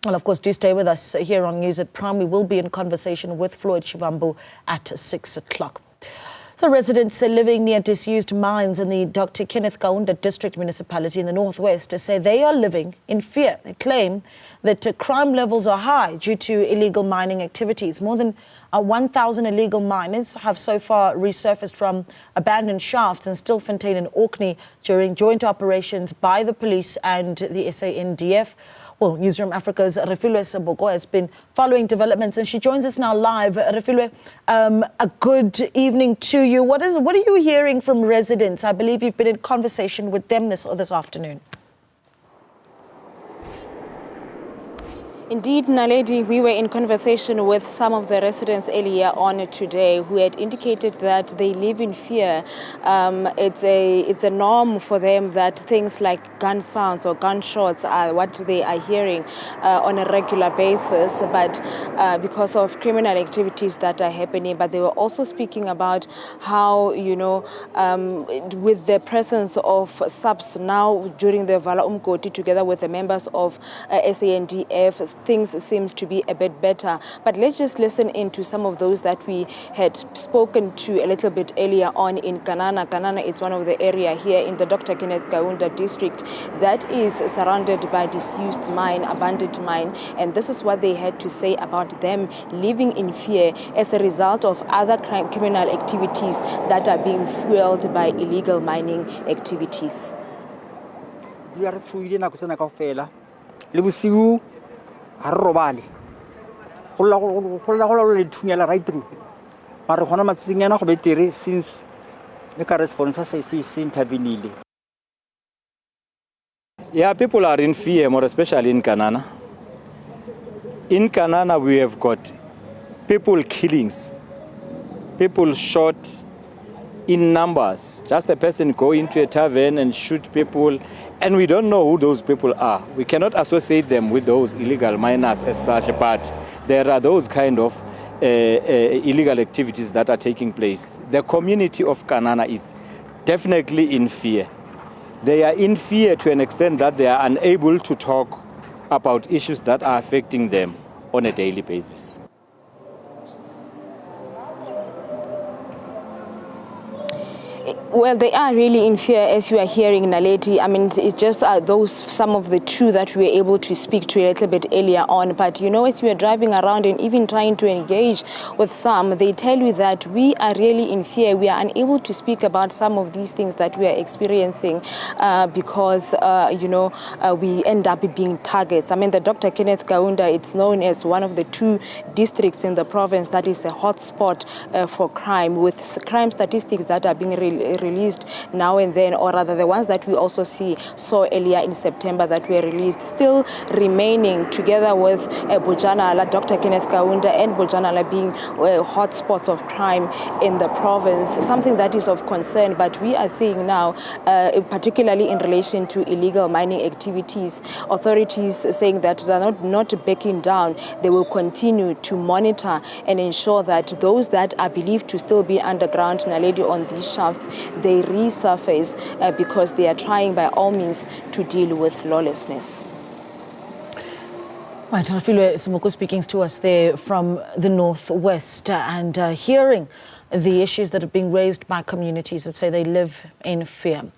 Well, of course, do stay with us here on News at Prime. We will be in conversation with Floyd Shivambu at 6 o'clock. So residents living near disused mines in the Dr. Kenneth Kaunda district municipality in the northwest say they are living in fear. They claim that crime levels are high due to illegal mining activities. More than 1,000 illegal miners have so far resurfaced from abandoned shafts in Stilfontein and Orkney during joint operations by the police and the SANDF. Well, Newzroom Afrika's Refiloe Seboko has been following developments, and she joins us now live. Refiloe, a good evening to you. What are you hearing from residents? I believe you've been in conversation with them this afternoon. Indeed, Naledi, we were in conversation with some of the residents earlier on today who had indicated that they live in fear. It's a norm for them that things like gun sounds or gunshots are what they are hearing on a regular basis, but because of criminal activities that are happening. But they were also speaking about how, with the presence of subs now during the Vala Umkoti together with the members of SANDF, things seems to be a bit better. But let's just listen in to some of those that we had spoken to a little bit earlier on in Kanana. Kanana is one of the area here in the Dr. Kenneth Kaunda district that is surrounded by disused mine, abandoned mine, and this is what they had to say about them living in fear as a result of other criminal activities that are being fueled by illegal mining activities. Robali. Right through. Since the correspondence Yeah, people are in fear, more especially in Kanana. In Kanana, we have got people killings, people shot in numbers. Just a person go into a tavern and shoot people, and we don't know who those people are. We cannot associate them with those illegal miners as such, but there are those kind of illegal activities that are taking place. The community of Kanana is definitely in fear. They are in fear to an extent that they are unable to talk about issues that are affecting them on a daily basis. Well, they are really in fear, as you are hearing, Naledi. I mean, it's just some of the two that we were able to speak to a little bit earlier on. But, as we are driving around and even trying to engage with some, they tell you that we are really in fear. We are unable to speak about some of these things that we are experiencing because, we end up being targets. I mean, the Dr. Kenneth Kaunda, it's known as one of the two districts in the province that is a hotspot for crime, with crime statistics that are being released now and then, or rather the ones that we also saw earlier in September that were released, still remaining together with Bojanala, Dr. Kenneth Kaunda and Bojanala being hotspots of crime in the province, something that is of concern. But we are seeing now, particularly in relation to illegal mining activities, authorities saying that they're not backing down. They will continue to monitor and ensure that those that are believed to still be underground, Naledi, on these shafts, they resurface because they are trying by all means to deal with lawlessness. Right, Refiloe Seboko speaking to us there from the northwest and hearing the issues that are being raised by communities that say they live in fear.